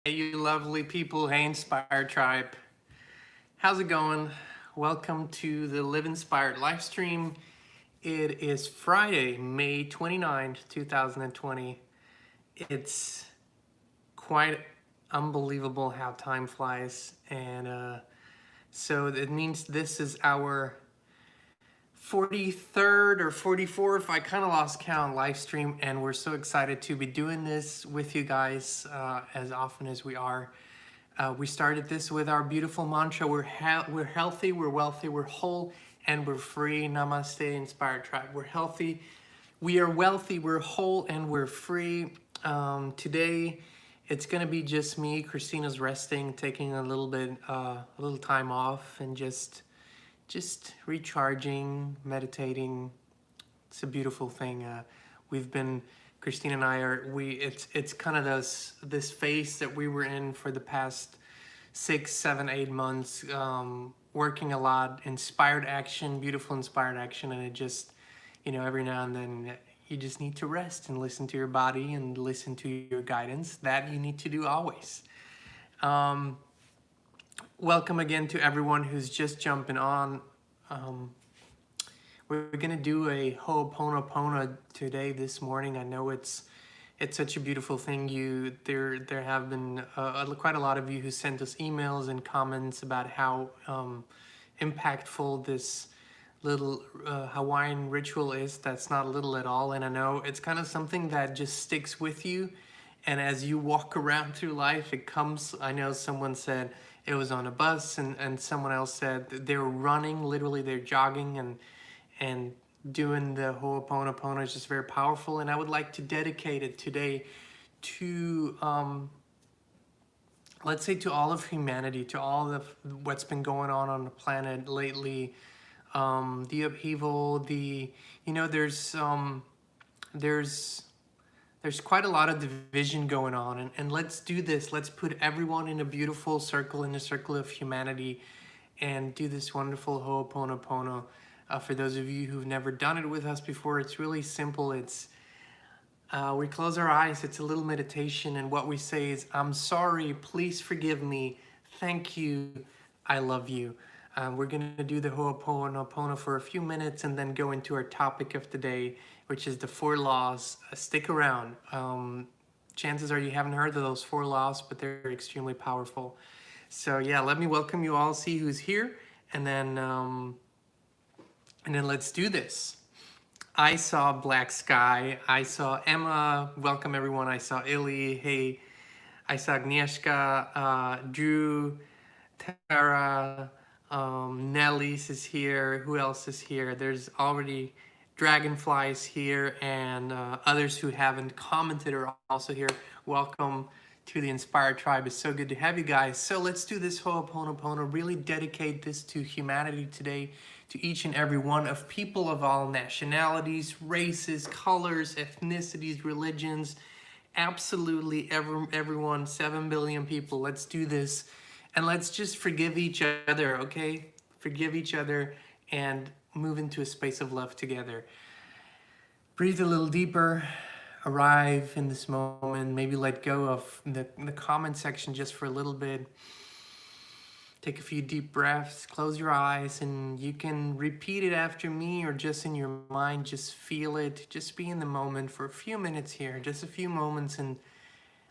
Hey, you lovely people. Hey, Inspired Tribe. How's it going? Welcome to the Live Inspired Livestream. It is Friday, May 29th, 2020. It's quite unbelievable how time flies. And so it means this is our 43rd or 44th, I kind of lost count, live stream, and we're so excited to be doing this with you guys as often as we are. We started this with our beautiful mantra: we're healthy, we're wealthy, we're whole, and we're free. Namaste, Inspired Tribe. We're healthy, we are wealthy, we're whole, and we're free. Today, it's gonna be just me. Christina's resting, taking a little time off, and just recharging, meditating. It's a beautiful thing. We've been, Christine and I are, it's kind of this phase that we were in for the past 6, 7, 8 months, working a lot, inspired action, beautiful inspired action, and it just, every now and then you just need to rest and listen to your body and listen to your guidance. That you need to do always. Welcome again to everyone who's just jumping on. We're gonna do a Ho'oponopono today, this morning. I know it's such a beautiful thing. There have been quite a lot of you who sent us emails and comments about how impactful this little Hawaiian ritual is. That's not little at all, and I know it's kind of something that just sticks with you. And as you walk around through life, it comes. I know someone said it was on a bus, and someone else said they're running, literally they're jogging, and doing the Ho'oponopono is just very powerful. And I would like to dedicate it today to, let's say, to all of humanity, to all of what's been going on the planet lately, the upheaval, there's quite a lot of division going on, and let's do this. Let's put everyone in a beautiful circle, in a circle of humanity, and do this wonderful Ho'oponopono. For those of you who've never done it with us before, it's really simple. It's we close our eyes. It's a little meditation, and what we say is, "I'm sorry. Please forgive me. Thank you. I love you." We're gonna do the Ho'oponopono for a few minutes, and then go into our topic of the day, which is the 4 laws. Stick around. Chances are you haven't heard of those 4 laws, but they're extremely powerful. So yeah, let me welcome you all. See who's here, and then let's do this. I saw Black Sky. I saw Emma. Welcome everyone. I saw Illy. Hey. I saw Agnieszka, Drew, Tara, Nelly's is here. Who else is here? There's already Dragonflies here, and others who haven't commented are also here. Welcome to the Inspired Tribe. It's so good to have you guys. So let's do this Ho'oponopono. Really dedicate this to humanity today, to each and every one of people of all nationalities, races, colors, ethnicities, religions, absolutely everyone, 7 billion people. Let's do this, and let's just forgive each other, okay? Forgive each other and move into a space of love together. Breathe a little deeper, arrive in this moment, maybe let go of the comment section just for a little bit. Take a few deep breaths, close your eyes, and you can repeat it after me or just in your mind. Just feel it. Just be in the moment for a few minutes here, just a few moments, and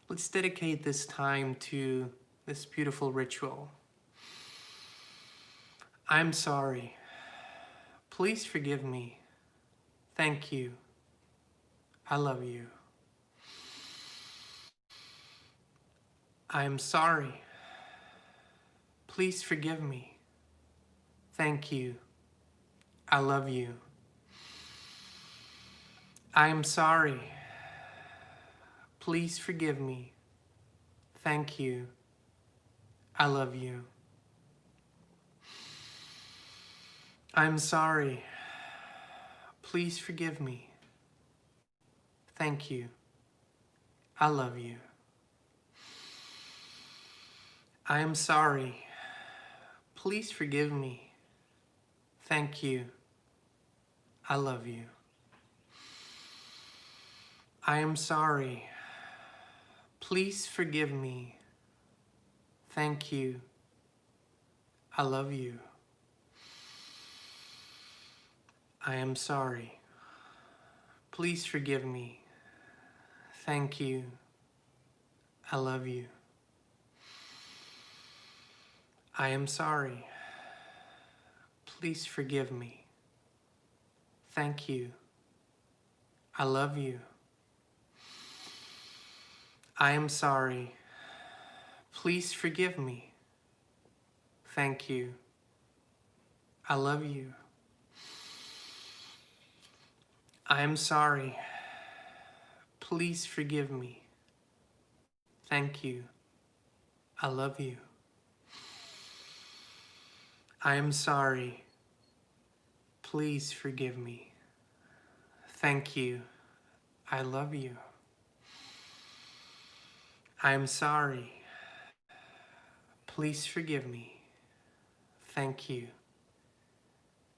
let's dedicate this time to this beautiful ritual. I'm sorry. Please forgive me. Thank you. I love you. I'm sorry. Please forgive me. Thank you. I love you. I am sorry. Please forgive me. Thank you. I love you. I'm sorry. Please forgive me. Thank you. I love you. I am sorry. Please forgive me. Thank you. I love you. I am sorry. Please forgive me. Thank you. I love you. I am sorry. Please forgive me. Thank you. I love you. I am sorry. Please forgive me. Thank you. I love you. I am sorry. Please forgive me. Thank you. I love you. I am sorry. Please forgive me. Thank you. I love you. I am sorry. Please forgive me. Thank you. I love you. I am sorry. Please forgive me. Thank you.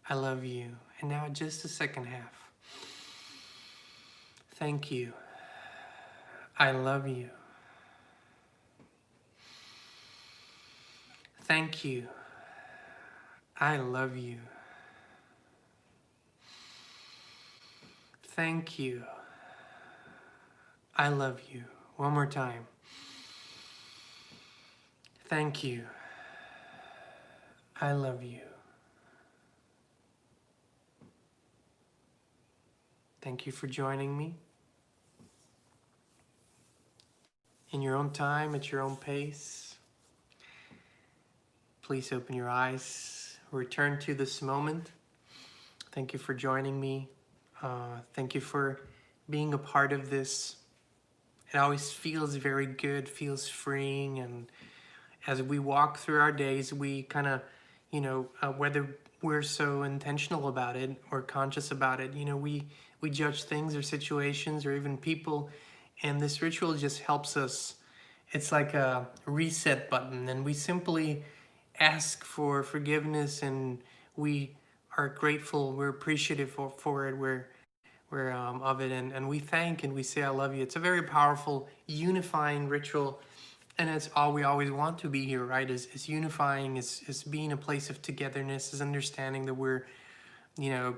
I love you. And now just the second half. Thank you. I love you. Thank you. I love you. Thank you. I love you. One more time. Thank you. I love you. Thank you for joining me. In your own time, at your own pace. Please open your eyes. Return to this moment. Thank you for joining me. Thank you for being a part of this. It always feels very good, feels freeing, and as we walk through our days, we kind of, whether we're so intentional about it or conscious about it, we judge things or situations or even people, and this ritual just helps us. It's like a reset button, and we simply ask for forgiveness, and we are grateful, we're appreciative for it, we're of it, and we thank and we say I love you. It's a very powerful, unifying ritual, and it's all we always want to be here, right? Is unifying, is being a place of togetherness, is understanding that we're,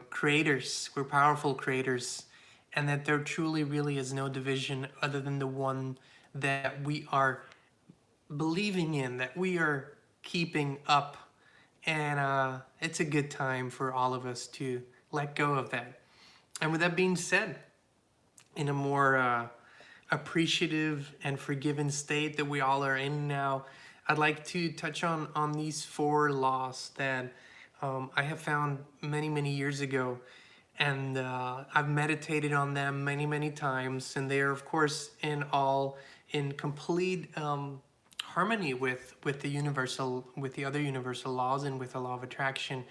creators, we're powerful creators, and that there truly really is no division other than the one that we are believing in, that we are keeping up. And it's a good time for all of us to let go of that. And with that being said, in a more appreciative and forgiven state that we all are in now, I'd like to touch on these 4 laws that I have found many years ago, and I've meditated on them many times, and they are of course in complete harmony with the other universal laws and with the law of attraction.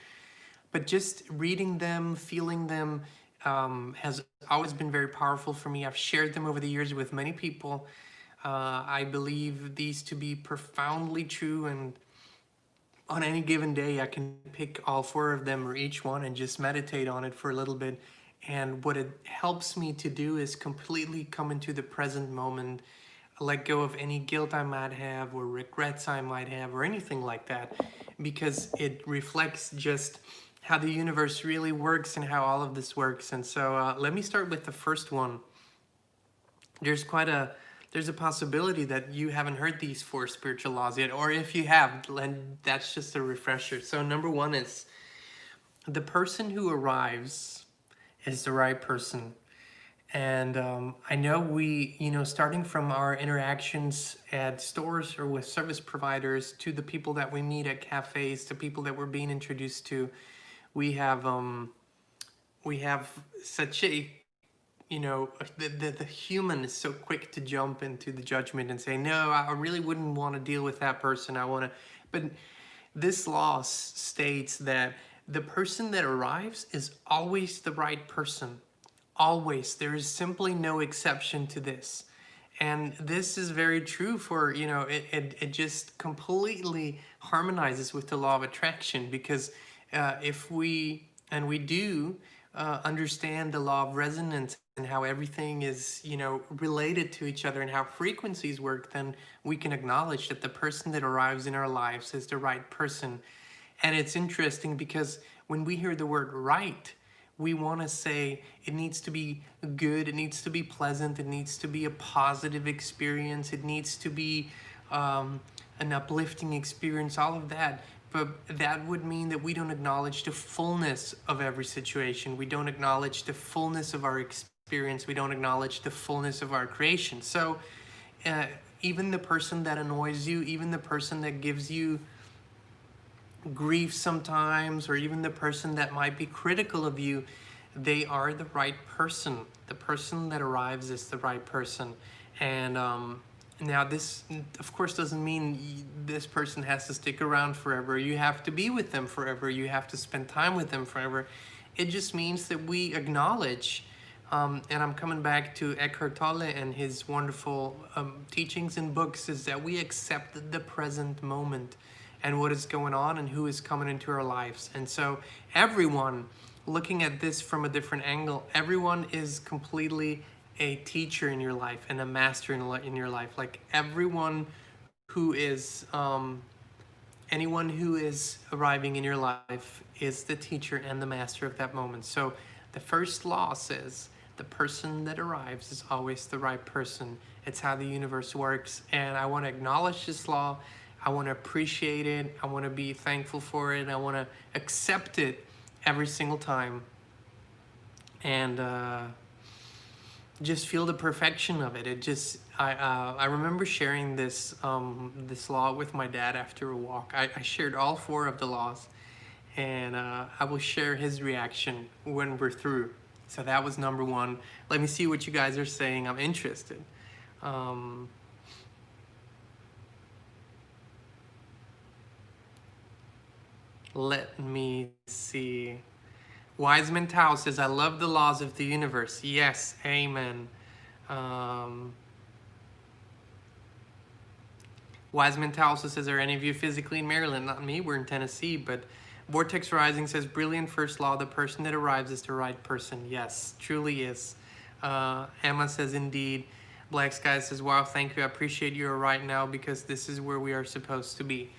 But just reading them, feeling them, has always been very powerful for me. I've shared them over the years with many people. I believe these to be profoundly true, and on any given day I can pick all 4 of them or each one and just meditate on it for a little bit. And what it helps me to do is completely come into the present moment, let go of any guilt I might have or regrets I might have or anything like that, because it reflects just how the universe really works and how all of this works. And so let me start with the first one. There's a possibility that you haven't heard these 4 spiritual laws yet, or if you have, then that's just a refresher. So number 1 is the person who arrives is the right person. And I know we, starting from our interactions at stores or with service providers to the people that we meet at cafes, to people that we're being introduced to, we have such a, the human is so quick to jump into the judgment and say, no, I really wouldn't want to deal with that person. But this law states that the person that arrives is always the right person. Always. There is simply no exception to this. And this is very true for, it just completely harmonizes with the law of attraction, because if we do understand the law of resonance and how everything is, related to each other and how frequencies work, then we can acknowledge that the person that arrives in our lives is the right person. And it's interesting because when we hear the word right, we want to say it needs to be good, it needs to be pleasant, it needs to be a positive experience, it needs to be an uplifting experience, all of that. But that would mean that we don't acknowledge the fullness of every situation. We don't acknowledge the fullness of our experience. We don't acknowledge the fullness of our creation. So even the person that annoys you, even the person that gives you grief sometimes, or even the person that might be critical of you, they are the right person. The person that arrives is the right person. And now this, of course, doesn't mean this person has to stick around forever. You have to be with them forever. You have to spend time with them forever. It just means that we acknowledge, and I'm coming back to Eckhart Tolle and his wonderful teachings and books, is that we accept the present moment and what is going on and who is coming into our lives. And so everyone, looking at this from a different angle, everyone is completely a teacher in your life and a master in your life. Like everyone who is, anyone who is arriving in your life is the teacher and the master of that moment. So the first law says the person that arrives is always the right person. It's how the universe works. And I want to acknowledge this law. I want to appreciate it. I want to be thankful for it. I want to accept it every single time. And just feel the perfection of it. It just, I remember sharing this this law with my dad after a walk. I shared all 4 of the laws, and I will share his reaction when we're through. So that was number 1. Let me see what you guys are saying. I'm interested. Let me see. Wiseman Tao says, I love the laws of the universe. Yes, amen. Wiseman Tao also says, are any of you physically in Maryland? Not me, we're in Tennessee. But Vortex Rising says, brilliant first law, the person that arrives is the right person. Yes, truly is. Emma says, indeed. Black Sky says, wow, thank you. I appreciate you right now because this is where we are supposed to be.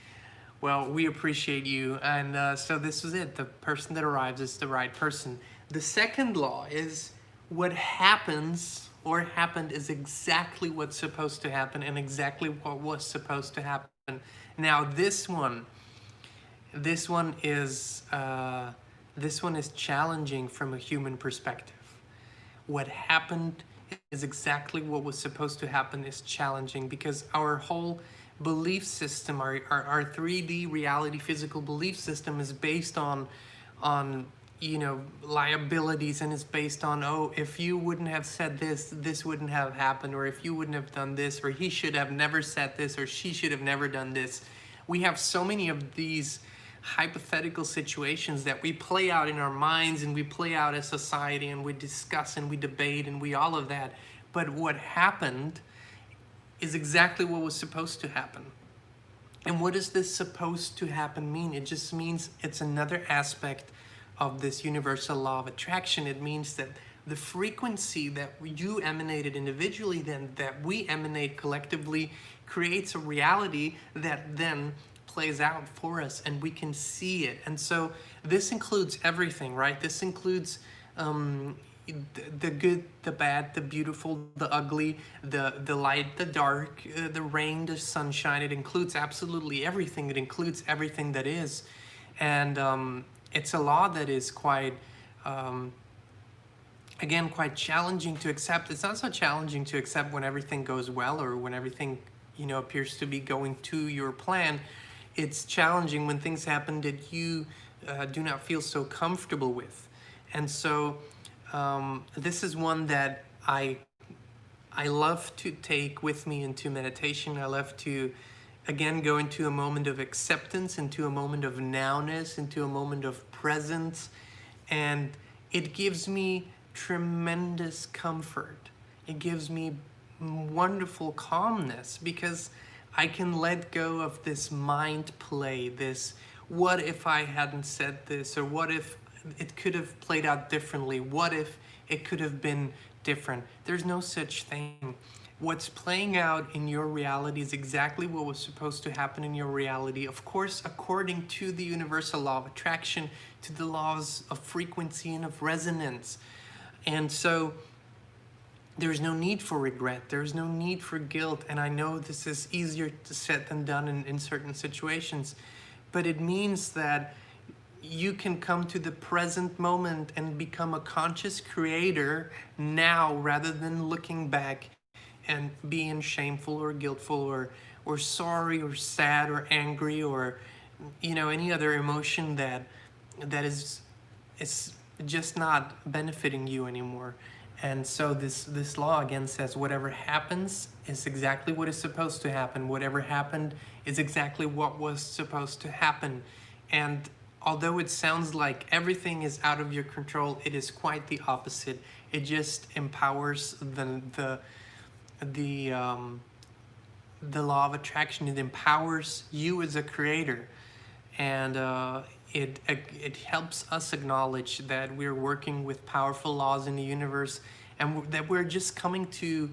Well, we appreciate you. And so this is it. The person that arrives is the right person. The second law is what happens or happened is exactly what's supposed to happen and exactly what was supposed to happen. Now, this one is challenging from a human perspective. What happened is exactly what was supposed to happen is challenging because our whole belief system, our 3D reality physical belief system is based on liabilities, and it's based on, oh, if you wouldn't have said this, this wouldn't have happened, or if you wouldn't have done this, or he should have never said this, or she should have never done this. We have so many of these hypothetical situations that we play out in our minds and we play out as society and we discuss and we debate and we all of that. But what happened is exactly what was supposed to happen. And what does this supposed to happen mean? It just means it's another aspect of this universal law of attraction. It means that the frequency that you emanated individually, then that we emanate collectively, creates a reality that then plays out for us and we can see it. And so this includes everything, right? This includes the good, the bad, the beautiful, the ugly, the light, the dark, the rain, the sunshine. It includes absolutely everything. It includes everything that is. And it's a law that is quite, again, quite challenging to accept. It's not so challenging to accept when everything goes well or when everything, appears to be going to your plan. It's challenging when things happen that you do not feel so comfortable with. And so this is one that I love to take with me into meditation. I love to, again, go into a moment of acceptance, into a moment of nowness, into a moment of presence. And it gives me tremendous comfort. It gives me wonderful calmness because I can let go of this mind play, this what if I hadn't said this, or what if it could have played out differently, what if it could have been different. There's no such thing. What's playing out in your reality is exactly what was supposed to happen in your reality. Of course, according to the universal law of attraction, to the laws of frequency and of resonance. And so there's no need for regret. There's no need for guilt. And I know this is easier said than done in certain situations, but it means that you can come to the present moment and become a conscious creator now, rather than looking back and being shameful or guiltful or sorry or sad or angry or any other emotion that is just not benefiting you anymore. And so this law again says whatever happens is exactly what is supposed to happen. Whatever happened is exactly what was supposed to happen. And although it sounds like everything is out of your control, it is quite the opposite. It just empowers the law of attraction. It empowers you as a creator, and it helps us acknowledge that we're working with powerful laws in the universe, and that we're just coming to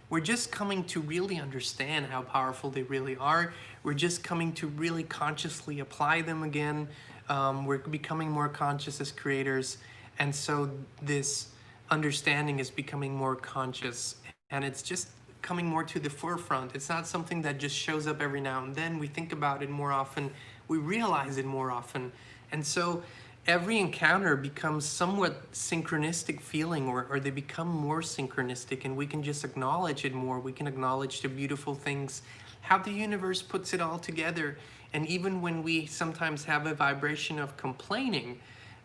really understand how powerful they really are. We're just coming to really consciously apply them again. We're becoming more conscious as creators, and so this understanding is becoming more conscious, and it's just coming more to the forefront. It's not something that just shows up every now and then. We think about it more often, we realize it more often, and so every encounter becomes somewhat synchronistic feeling, or they become more synchronistic, and we can just acknowledge it more. We can acknowledge the beautiful things, how the universe puts it all together. And even when we sometimes have a vibration of complaining,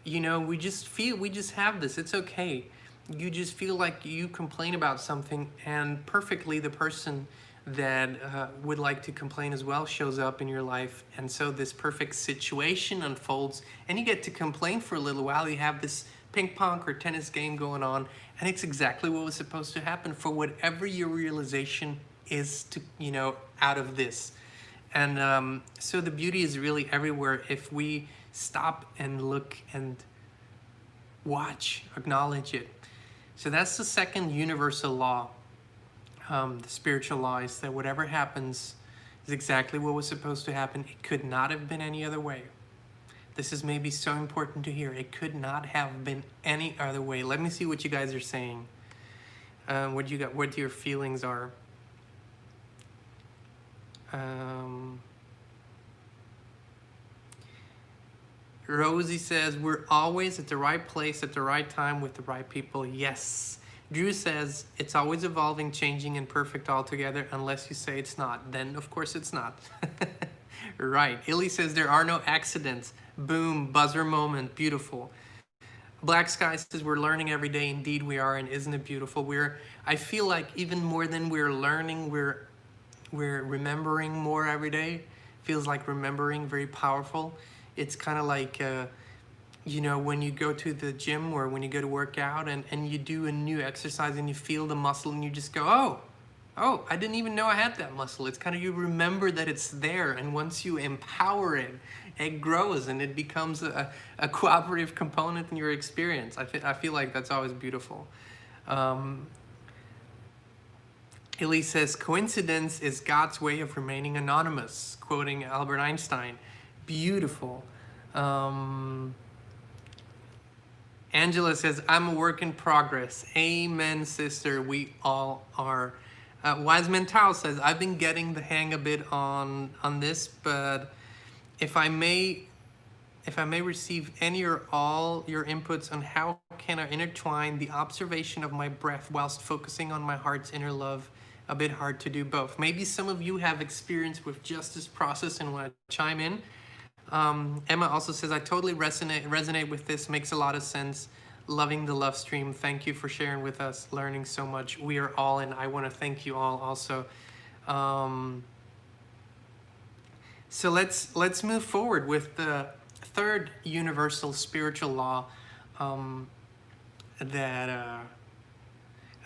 we just have this. It's okay. You just feel like you complain about something, and perfectly the person that would like to complain as well shows up in your life. And so this perfect situation unfolds, and you get to complain for a little while. You have this ping pong or tennis game going on, and it's exactly what was supposed to happen for whatever your realization is to, out of this. And so the beauty is really everywhere if we stop and look and watch, acknowledge it. So that's the second universal law. The spiritual law is that whatever happens is exactly what was supposed to happen. It could not have been any other way. This is maybe so important to hear. It could not have been any other way. Let me see what you guys are saying. What your feelings are. Rosie says, we're always at the right place at the right time with the right people. Yes. Drew says, it's always evolving, changing, and perfect altogether, unless you say it's not. Then, of course, it's not. Right. Illy says, there are no accidents. Boom. Buzzer moment. Beautiful. Black Sky says, we're learning every day. Indeed, we are. And isn't it beautiful? I feel like even more than we're learning, we're remembering more every day. Feels like remembering, very powerful. It's kind of like, when you go to the gym or when you go to work out and you do a new exercise and you feel the muscle and you just go, oh, I didn't even know I had that muscle. It's kind of, you remember that it's there, and once you empower it, it grows and it becomes a cooperative component in your experience. I feel like that's always beautiful. Elise says, coincidence is God's way of remaining anonymous, quoting Albert Einstein. Beautiful. Angela says, I'm a work in progress. Amen, sister. We all are. Wise Mental says, I've been getting the hang a bit on this, but if I may receive any or all your inputs on how can I intertwine the observation of my breath whilst focusing on my heart's inner love. A bit hard to do both. Maybe some of you have experience with just this process and want to chime in. Emma also says, I totally resonate with this. Makes a lot of sense. Loving the love stream. Thank you for sharing with us, learning so much. We are all, and I want to thank you all also. So let's move forward with the third universal spiritual law that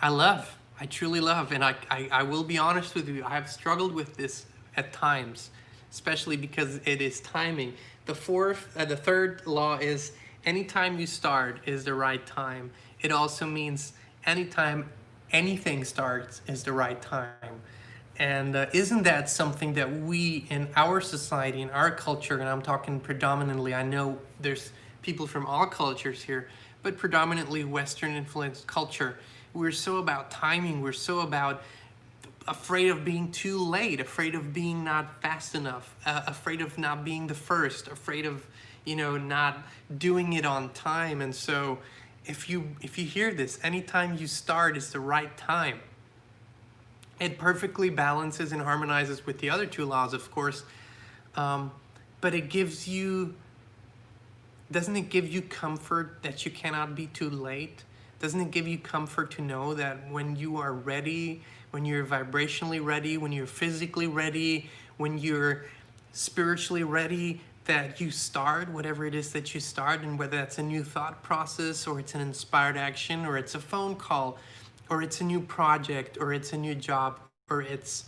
I love. I truly love, and I will be honest with you, I have struggled with this at times, especially because it is timing. The third law is anytime you start is the right time. It also means anytime anything starts is the right time. And isn't that something that we in our society, in our culture, and I'm talking predominantly, I know there's people from all cultures here, but predominantly Western influenced culture, we're so about timing, we're so about afraid of being too late, afraid of being not fast enough, afraid of not being the first, afraid of, not doing it on time. And so if you hear this, anytime you start is the right time. It perfectly balances and harmonizes with the other two laws, of course, but it gives you, doesn't it give you comfort that you cannot be too late? Doesn't it give you comfort to know that when you are ready, when you're vibrationally ready, when you're physically ready, when you're spiritually ready, that you start whatever it is that you start, and whether that's a new thought process, or it's an inspired action, or it's a phone call, or it's a new project, or it's a new job, or it's,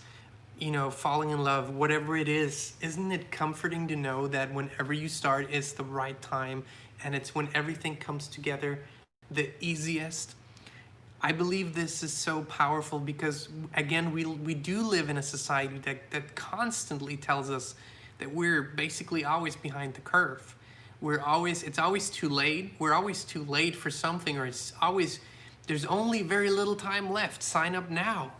falling in love, whatever it is, isn't it comforting to know that whenever you start is the right time, and it's when everything comes together the easiest? I believe this is so powerful because, again, we do live in a society that constantly tells us that we're basically always behind the curve. It's always too late. We're always too late for something, or there's only very little time left. Sign up now.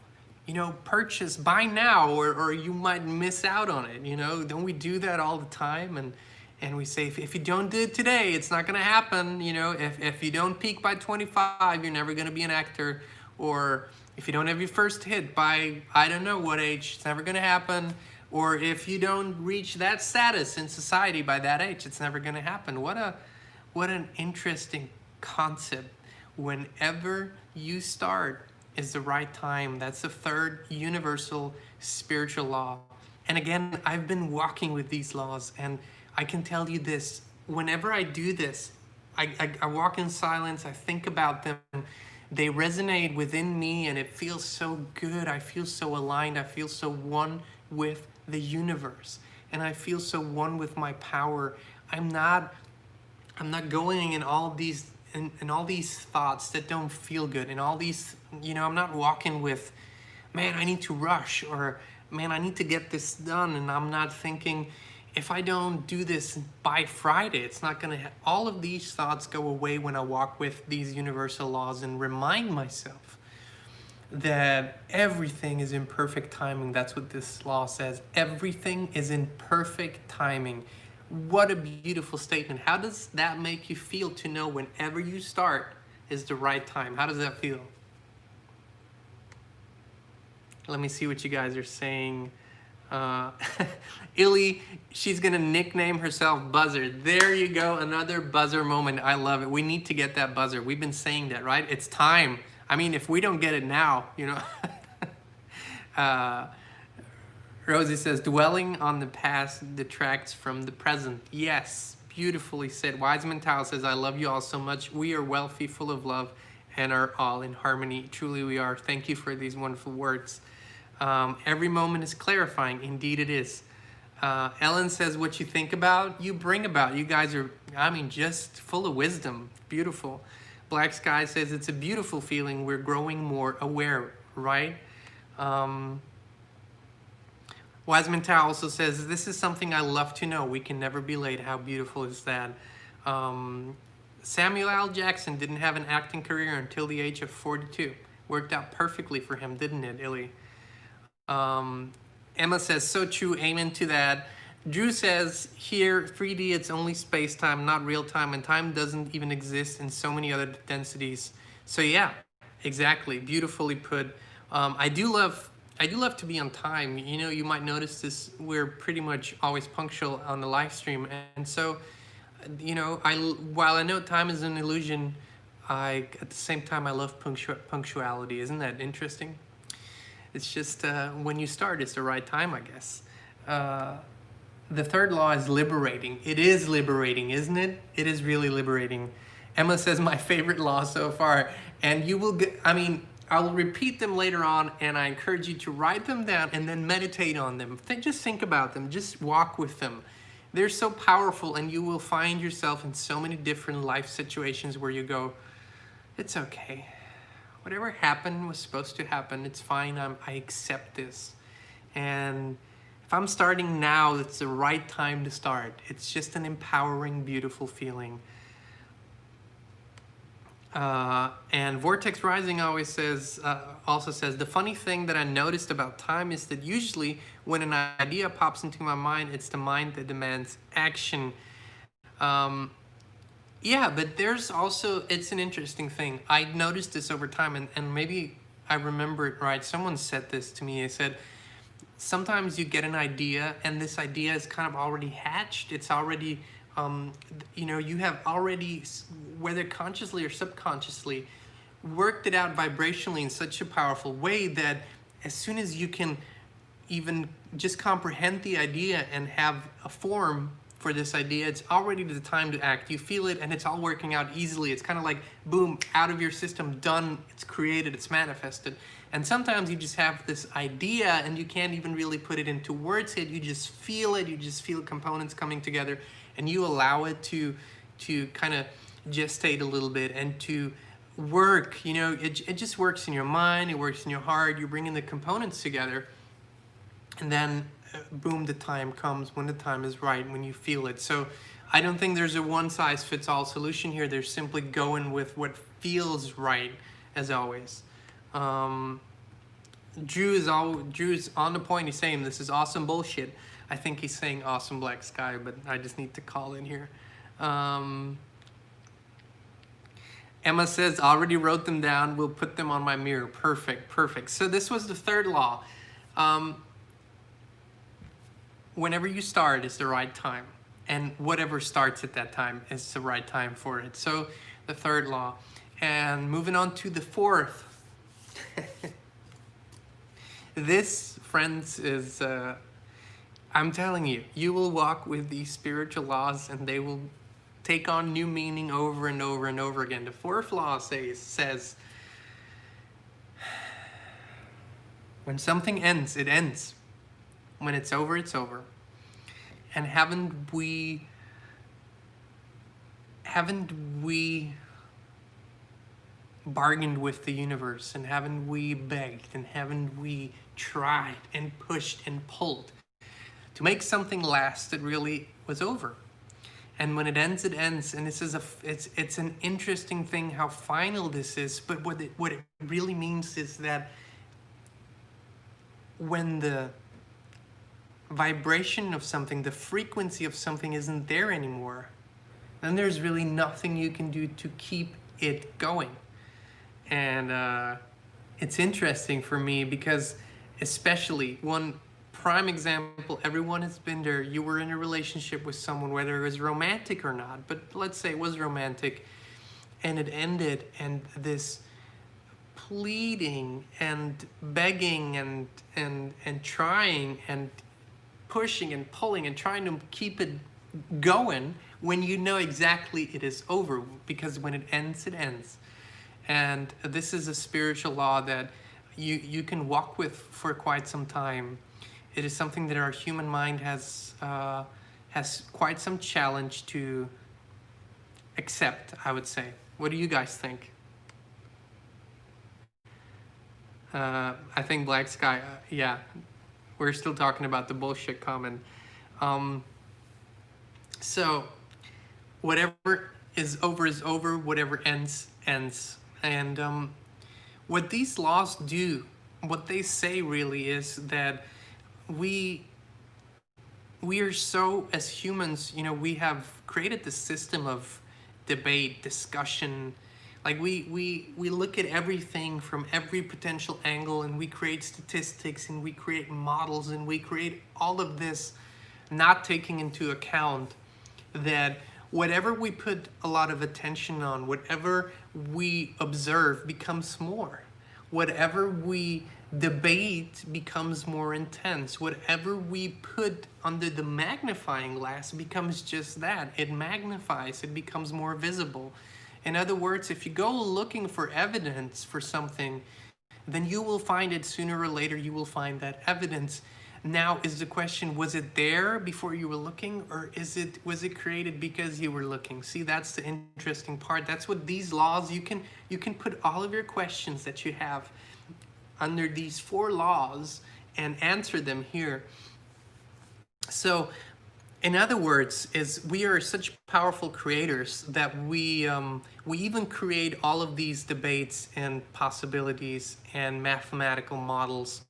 Purchase, buy now, or you might miss out on it. Don't we do that all the time? And we say, if you don't do it today, it's not going to happen. If you don't peak by 25, you're never going to be an actor. Or if you don't have your first hit by, I don't know what age, it's never going to happen. Or if you don't reach that status in society by that age, it's never going to happen. What an interesting concept. Whenever you start is the right time. That's the third universal spiritual law. And again, I've been walking with these laws, and I can tell you this, whenever I do this, I walk in silence, I think about them, they resonate within me, and it feels so good. I feel so aligned. I feel so one with the universe, and I feel so one with my power. I'm not going in all these all these thoughts that don't feel good, and all these, I'm not walking with, man, I need to rush, or man, I need to get this done, and I'm not thinking, if I don't do this by Friday, it's not going to all of these thoughts go away when I walk with these universal laws and remind myself that everything is in perfect timing. That's what this law says. Everything is in perfect timing. What a beautiful statement. How does that make you feel to know whenever you start is the right time? How does that feel? Let me see what you guys are saying. Illy, she's gonna nickname herself Buzzer. There you go, another buzzer moment. I love it. We need to get that buzzer. We've been saying that, right? It's time. I mean, if we don't get it now, Rosie says, dwelling on the past detracts from the present. Yes, beautifully said. Wiseman Tao says, I love you all so much. We are wealthy, full of love, and are all in harmony. Truly we are. Thank you for these wonderful words. Every moment is clarifying. Indeed it is. Ellen says, what you think about, you bring about. You guys are, just full of wisdom. Beautiful. Black Sky says, it's a beautiful feeling. We're growing more aware, right? Wiseman Tao also says, this is something I love to know. We can never be late. How beautiful is that? Samuel L. Jackson didn't have an acting career until the age of 42. Worked out perfectly for him, didn't it, Illy? Emma says, so true, amen to that. Drew says, here, 3D, it's only space-time, not real-time, and time doesn't even exist in so many other densities. So yeah, exactly, beautifully put. I do love to be on time. You might notice this, we're pretty much always punctual on the live stream. And so, while I know time is an illusion, at the same time, I love punctuality. Isn't that interesting? It's just when you start, it's the right time, I guess. The third law is liberating. It is liberating, isn't it? It is really liberating. Emma says, my favorite law so far. And you will get, I'll repeat them later on, and I encourage you to write them down and then meditate on them. Just think about them. Just walk with them. They're so powerful, and you will find yourself in so many different life situations where you go, it's okay. whatever happened was supposed to happen. It's fine. I accept this. And if I'm starting now, it's the right time to start. It's just an empowering, beautiful feeling. And Vortex Rising always says, also says, the funny thing that I noticed about time is that usually when an idea pops into my mind, it's the mind that demands action. Yeah, but there's also, it's an interesting thing. I noticed this over time, and maybe I remember it right. Someone said this to me. They said, sometimes you get an idea and this idea is kind of already hatched. It's already, you know, you have already, whether consciously or subconsciously, worked it out vibrationally in such a powerful way that as soon as you can even just comprehend the idea and have a form for this idea, it's already the time to act. You feel it and it's all working out easily. It's kind of like, boom, out of your system, done, it's created, it's manifested. And sometimes you just have this idea and you can't even really put it into words yet. You just feel it, you just feel components coming together, and you allow it to kind of gestate a little bit and to work. You know, it just works in your mind, it works in your heart, you're bringing the components together, and then boom, the time comes when the time is right, when you feel it. So I don't think there's a one-size-fits-all solution here. There's simply going with what feels right, as always. Drew is on the point. He's saying this is awesome bullshit. I think he's saying awesome black sky, but I just need to call in here. Emma says, already wrote them down. We'll put them on my mirror. Perfect, perfect. So this was the third law. Whenever you start is the right time, and whatever starts at that time is the right time for it. So the third law. And moving on to the fourth. This, friends, is, I'm telling you, you will walk with these spiritual laws and they will take on new meaning over and over and over again. The fourth law says, when something ends, it ends. When it's over, it's over. And haven't we bargained with the universe, and haven't we begged, and haven't we tried and pushed and pulled to make something last that really was over? And when it ends, it ends. And this is it's an interesting thing how final this is, but what it really means is that when the vibration of something, the frequency of something isn't there anymore, then there's really nothing you can do to keep it going. And it's interesting for me because, especially one prime example, everyone has been there. You were in a relationship with someone, whether it was romantic or not, but let's say it was romantic, and it ended, and this pleading and begging and trying and pushing and pulling and trying to keep it going when you know exactly it is over, because when it ends, it ends. And this is a spiritual law that you can walk with for quite some time. It is something that our human mind has quite some challenge to accept, I would say. What do you guys think? I think Black Sky, yeah, we're still talking about the bullshit comment. So whatever is over, whatever ends, ends. And what these laws do, what they say really is that we are so, as humans, you know, we have created this system of debate, discussion. Like we look at everything from every potential angle, and we create statistics, and we create models, and we create all of this, not taking into account that whatever we put a lot of attention on, whatever we observe becomes more. Whatever we debate becomes more intense. Whatever we put under the magnifying glass becomes just that. It magnifies, it becomes more visible. In other words, if you go looking for evidence for something, then you will find it sooner or later. You will find that evidence. Now is the question, was it there before you were looking, or was it created because you were looking? See, that's the interesting part. That's what these laws, you can put all of your questions that you have under these 4 laws and answer them here. So in other words, is we are such powerful creators that we even create all of these debates and possibilities and mathematical models,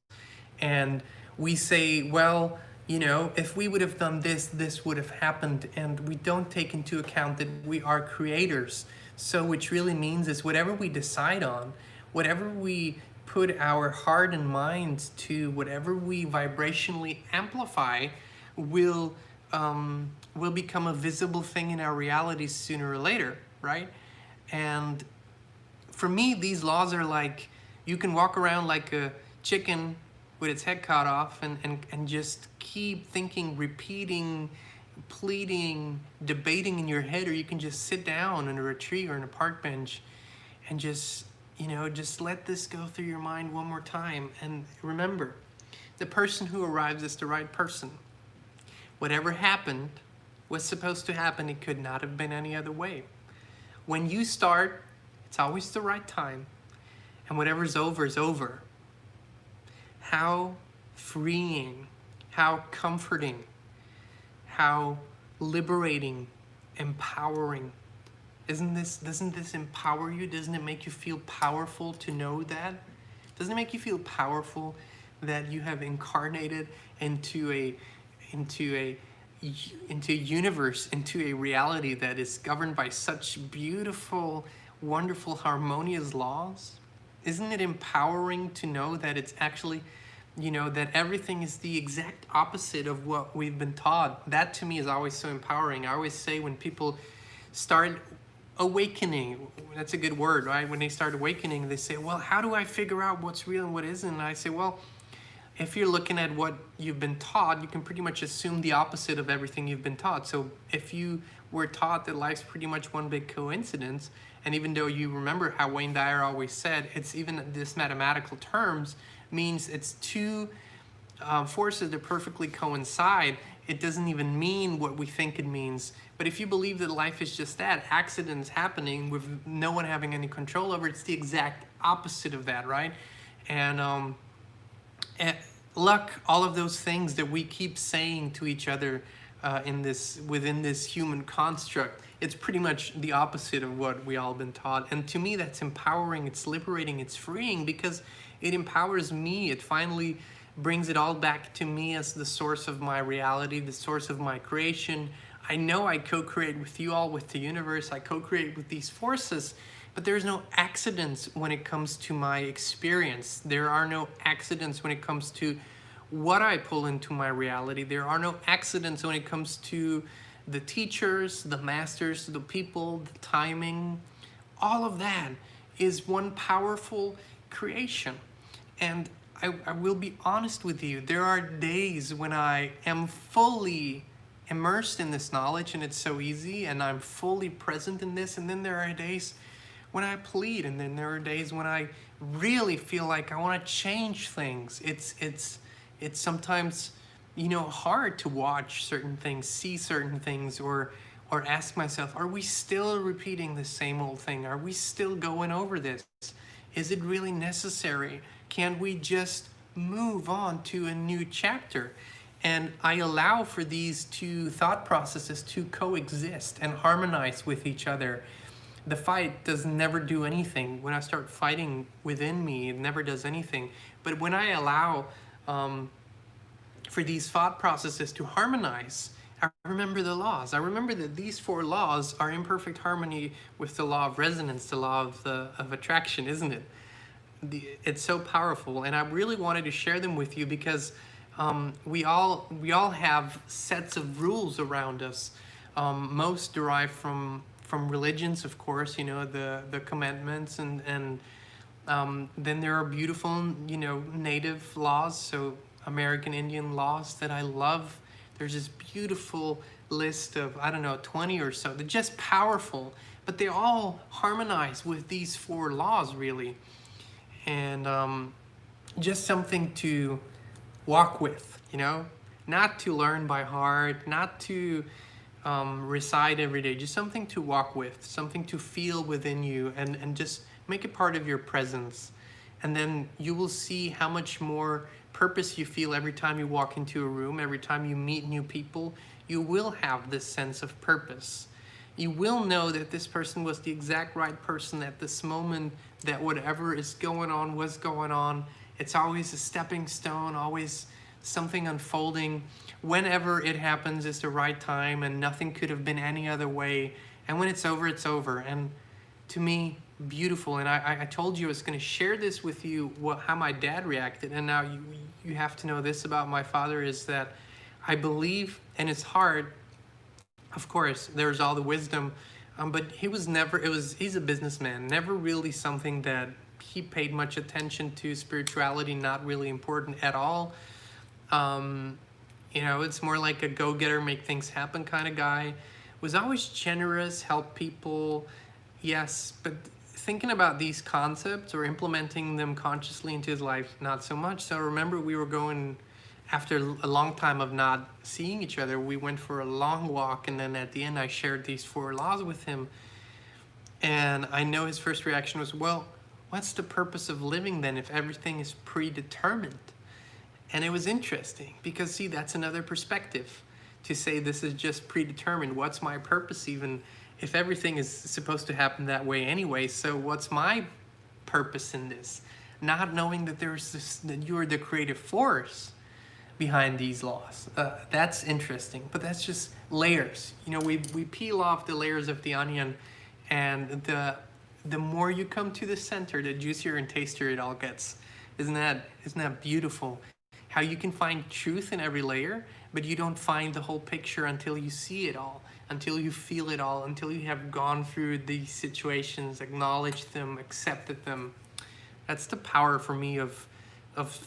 and we say, well, you know, if we would have done this, this would have happened, and we don't take into account that we are creators. So which really means is whatever we decide on, whatever we put our heart and mind to, whatever we vibrationally amplify, will become a visible thing in our reality sooner or later, right? And for me, these laws are like, you can walk around like a chicken with its head cut off and just keep thinking, repeating, pleading, debating in your head, or you can just sit down under a tree or in a park bench and just, you know, just let this go through your mind one more time. And remember, the person who arrives is the right person. Whatever happened was supposed to happen. It could not have been any other way. When you start, it's always the right time. And whatever's over is over. How freeing, how comforting, how liberating, empowering. Doesn't this empower you? Doesn't it make you feel powerful to know that? Doesn't it make you feel powerful that you have incarnated into a universe, into a reality that is governed by such beautiful, wonderful, harmonious laws? Isn't it empowering to know that it's actually, you know, that everything is the exact opposite of what we've been taught? That to me is always so empowering. I always say when people start awakening, that's a good word, right? When they start awakening, they say, well, how do I figure out what's real and what isn't? And I say, well, if you're looking at what you've been taught, you can pretty much assume the opposite of everything you've been taught. So if you were taught that life's pretty much one big coincidence, and even though you remember how Wayne Dyer always said, it's even this mathematical terms means it's two forces that perfectly coincide. It doesn't even mean what we think it means. But if you believe that life is just that, accidents happening with no one having any control over it, it's the exact opposite of that, right? And luck, all of those things that we keep saying to each other within this human construct, it's pretty much the opposite of what we all been taught. And to me, that's empowering, it's liberating, it's freeing, because it empowers me. It finally brings it all back to me as the source of my reality, the source of my creation. I know I co-create with you all, with the universe. I co-create with these forces, but there's no accidents when it comes to my experience. There are no accidents when it comes to what I pull into my reality. There are no accidents when it comes to the teachers, the masters, the people, the timing. All of that is one powerful creation. And I will be honest with you, there are days when I am fully immersed in this knowledge and it's so easy and I'm fully present in this, and then there are days when I plead, and then there are days when I really feel like I want to change things. It's sometimes, you know, hard to watch certain things, see certain things, or ask myself, are we still repeating the same old thing? Are we still going over this? Is it really necessary? Can we just move on to a new chapter? And I allow for these two thought processes to coexist and harmonize with each other. The fight does never do anything. When I start fighting within me, it never does anything. But when I allow for these thought processes to harmonize, I remember the laws. I remember that these 4 laws are in perfect harmony with the law of resonance, the law of attraction, isn't it? It's so powerful, and I really wanted to share them with you because we all have sets of rules around us. Most derive from religions, of course, you know, the commandments, and then there are beautiful, you know, native laws, so American Indian laws that I love. There's this beautiful list of, I don't know, 20 or so. They're just powerful, but they all harmonize with these 4 laws, really. And just something to walk with. you know, not to learn by heart, not to recite every day, just something to walk with, something to feel within you, and just make it part of your presence. And then you will see how much more purpose you feel every time you walk into a room, every time you meet new people. You will have this sense of purpose. You will know that this person was the exact right person at this moment, that whatever is going on was going on. It's always a stepping stone, always something unfolding. Whenever it happens, it's the right time, and nothing could have been any other way. And when it's over, it's over. And to me, beautiful. And I told you I was going to share this with you, how my dad reacted. And now you have to know this about my father, is that I believe, and it's hard, of course, there's all the wisdom, but he was never, he's a businessman, never really something that he paid much attention to. Spirituality, not really important at all. You know, it's more like a go-getter, make things happen kind of guy. Was always generous, help people, yes, but thinking about these concepts or implementing them consciously into his life, not so much. So I remember we were going, after a long time of not seeing each other, we went for a long walk, and then at the end I shared these 4 laws with him. And I know his first reaction was, well, what's the purpose of living then if everything is predetermined? And it was interesting because, see, that's another perspective to say this is just predetermined. What's my purpose even if everything is supposed to happen that way anyway? So what's my purpose in this? Not knowing that that you're the creative force behind these laws. That's interesting, but that's just layers. You know, we peel off the layers of the onion, and the more you come to the center, the juicier and tastier it all gets. Isn't that beautiful? How you can find truth in every layer, but you don't find the whole picture until you see it all, until you feel it all, until you have gone through these situations, acknowledged them, accepted them. That's the power for me of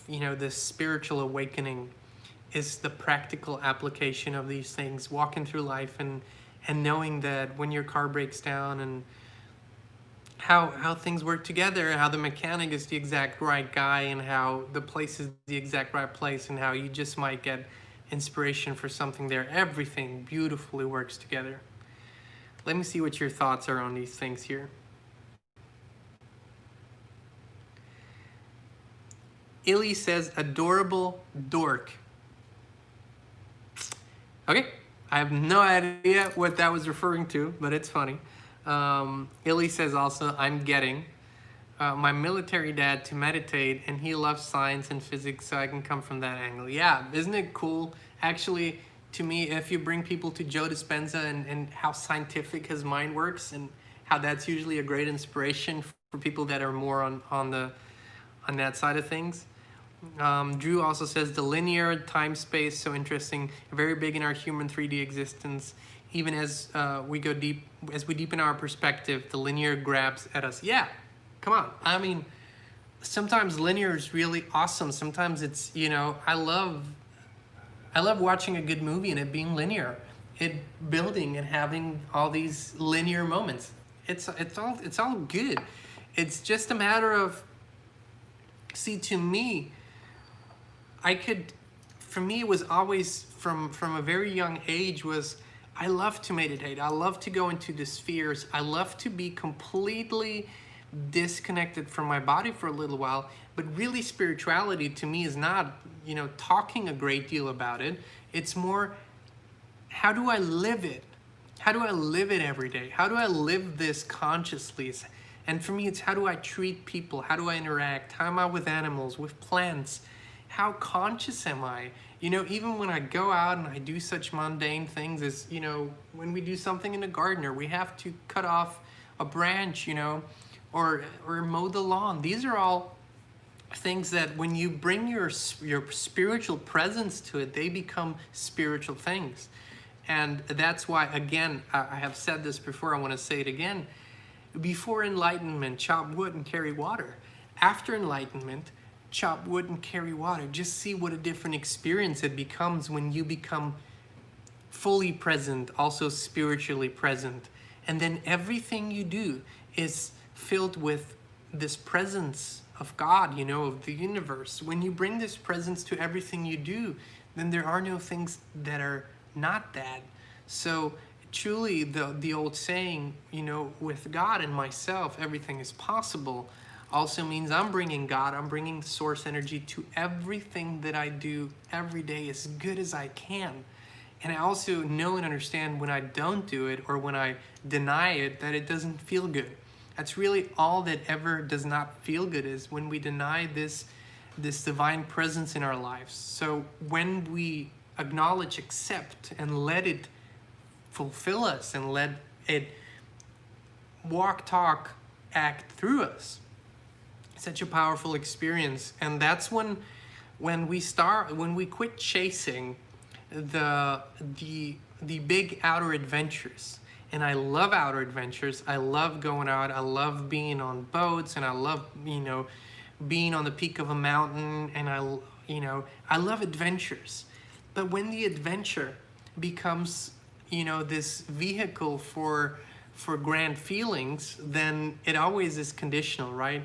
you know, this spiritual awakening, is the practical application of these things, walking through life and knowing that when your car breaks down, and how things work together, how the mechanic is the exact right guy, and how the place is the exact right place, and how you just might get inspiration for something there. Everything beautifully works together. Let me see what your thoughts are on these things here. Illy says, adorable dork. Okay, I have no idea what that was referring to, but it's funny. Illy says also, I'm getting my military dad to meditate, and he loves science and physics, so I can come from that angle. Yeah, isn't it cool? Actually, to me, if you bring people to Joe Dispenza and how scientific his mind works, and how that's usually a great inspiration for people that are more on that side of things. Drew also says the linear time space, so interesting, very big in our human 3D existence. Even as we go deep, as we deepen our perspective, the linear grabs at us. Yeah, come on. I mean, sometimes linear is really awesome. Sometimes it's, you know, I love watching a good movie and it being linear, it building and having all these linear moments. It's all good. It's just a matter of, see, to me, for me, it was always from a very young age was, I love to meditate. I love to go into the spheres. I love to be completely disconnected from my body for a little while. But really, spirituality to me is not, you know, talking a great deal about it. It's more, how do I live it? How do I live it every day? How do I live this consciously? And for me, it's how do I treat people? How do I interact? How am I with animals, with plants? How conscious am I? You know, even when I go out and I do such mundane things as, you know, when we do something in the garden, or we have to cut off a branch, you know, or mow the lawn. These are all things that when you bring your spiritual presence to it, they become spiritual things. And that's why, again, I have said this before, I want to say it again. Before enlightenment, chop wood and carry water. After enlightenment, chop wood and carry water. Just see what a different experience it becomes when you become fully present, also spiritually present. And then everything you do is filled with this presence of God, you know, of the universe. When you bring this presence to everything you do, then there are no things that are not that. So truly, the old saying, with God and myself, everything is possible, also means I'm bringing God, I'm bringing source energy to everything that I do every day as good as I can. And I also know and understand when I don't do it or when I deny it, that it doesn't feel good. That's really all that ever does not feel good, is when we deny this divine presence in our lives. So when we acknowledge, accept, and let it fulfill us and let it walk, talk, act through us, such a powerful experience. And that's when we quit chasing the big outer adventures. And I love outer adventures. I love going out. I love being on boats, and I love being on the peak of a mountain, and I love adventures. But when the adventure becomes this vehicle for grand feelings, then it always is conditional, right?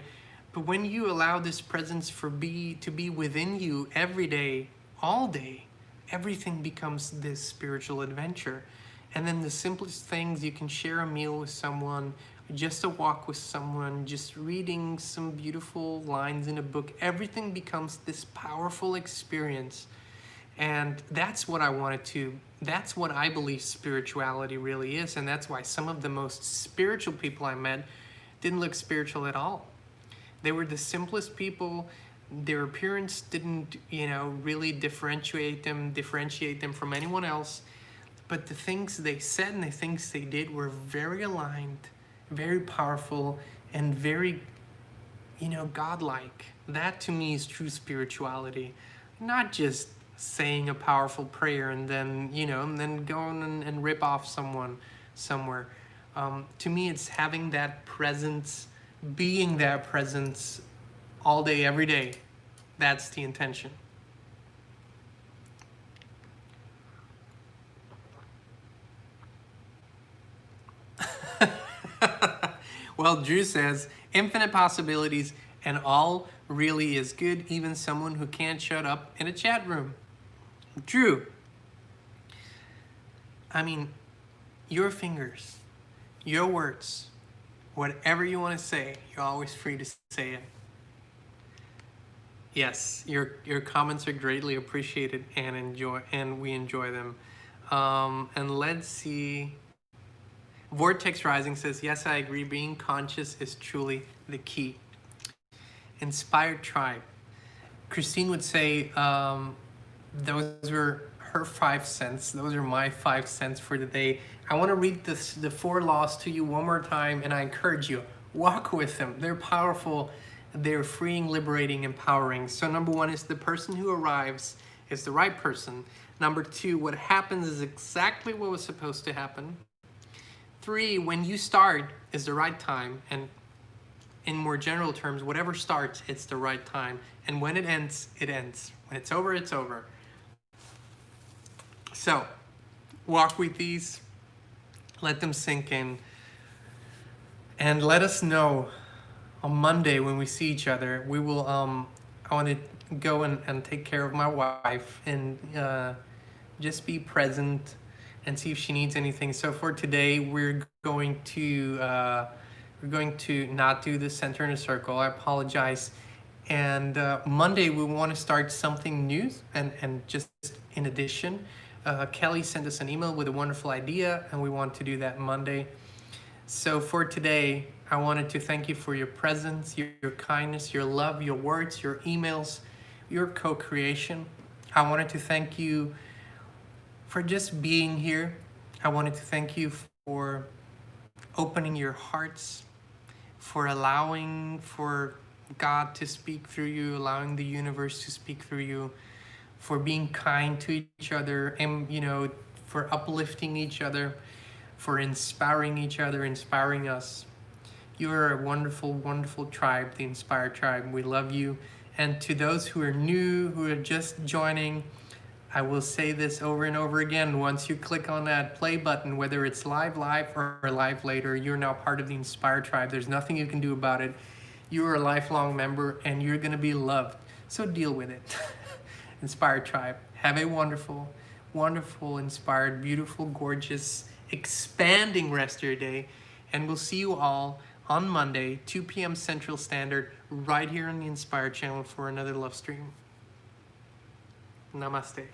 But when you allow this presence to be within you every day, all day, everything becomes this spiritual adventure. And then the simplest things, you can share a meal with someone, just a walk with someone, just reading some beautiful lines in a book, everything becomes this powerful experience. And that's what that's what I believe spirituality really is. And that's why some of the most spiritual people I met didn't look spiritual at all. They were the simplest people. Their appearance didn't, really differentiate them from anyone else. But the things they said and the things they did were very aligned, very powerful, and very, godlike. That to me is true spirituality. Not just saying a powerful prayer and then, and then going and rip off someone somewhere. To me, it's having that presence, being that presence all day, every day. That's the intention. Well, Drew says, infinite possibilities, and all really is good, even someone who can't shut up in a chat room. Drew, your fingers, your words, whatever you want to say, you're always free to say it. Yes, your comments are greatly appreciated and we enjoy them. And let's see. Vortex Rising says, yes, I agree. Being conscious is truly the key. Inspired Tribe. Christine would say, those were her 5 cents. Those are my 5 cents for the day. I want to read the 4 laws to you one more time, and I encourage you, walk with them. They're powerful. They're freeing, liberating, empowering. So number 1 is the person who arrives is the right person. Number 2, what happens is exactly what was supposed to happen. 3, when you start is the right time. And in more general terms, whatever starts, it's the right time. And when it ends, it ends. When it's over, it's over. So walk with these, let them sink in, and let us know on Monday when we see each other. We will, I want to go and take care of my wife and just be present and see if she needs anything. So for today, we're going to not do the center in a circle. I apologize. And Monday, we want to start something new. And just in addition, Kelly sent us an email with a wonderful idea, and we want to do that Monday. So for today, I wanted to thank you for your presence, your kindness, your love, your words, your emails, your co-creation. I wanted to thank you for just being here. I wanted to thank you for opening your hearts, for allowing for God to speak through you, allowing the universe to speak through you, for being kind to each other, and for uplifting each other, for inspiring each other, inspiring us. You are a wonderful, wonderful tribe, the Inspired Tribe. We love you. And to those who are new, who are just joining, I will say this over and over again. Once you click on that play button, whether it's live or live later, you're now part of the Inspired Tribe. There's nothing you can do about it. You are a lifelong member, and you're going to be loved. So deal with it. Inspired Tribe. Have a wonderful, wonderful, inspired, beautiful, gorgeous, expanding rest of your day. And we'll see you all on Monday, 2 p.m. Central Standard, right here on the Inspired channel for another love stream. Namaste.